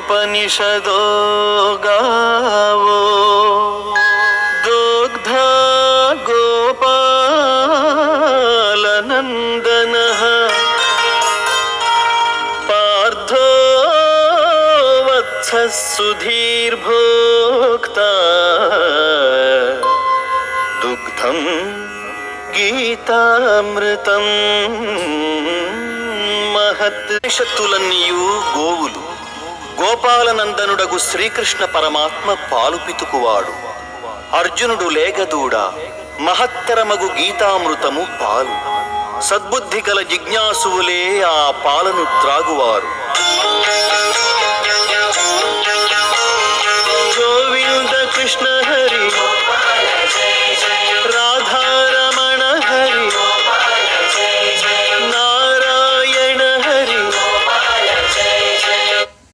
ఉపనిషదో గావో దోగ్ధ గోపాలనందనః పార్థో వత్సః సుధీర్భోక్తా దుగ్ధం గీతామృతం మహత్. శక్తులన్నీయు గోవులు. గోపాలనందనుడగు శ్రీకృష్ణ పరమాత్మ పాలు పితుకువాడు. అర్జునుడు లేగదూడ. మహత్తరమగు గీతామృతము పాలు. సద్బుద్ధి గల జిజ్ఞాసువులే ఆ పాలను త్రాగువారు.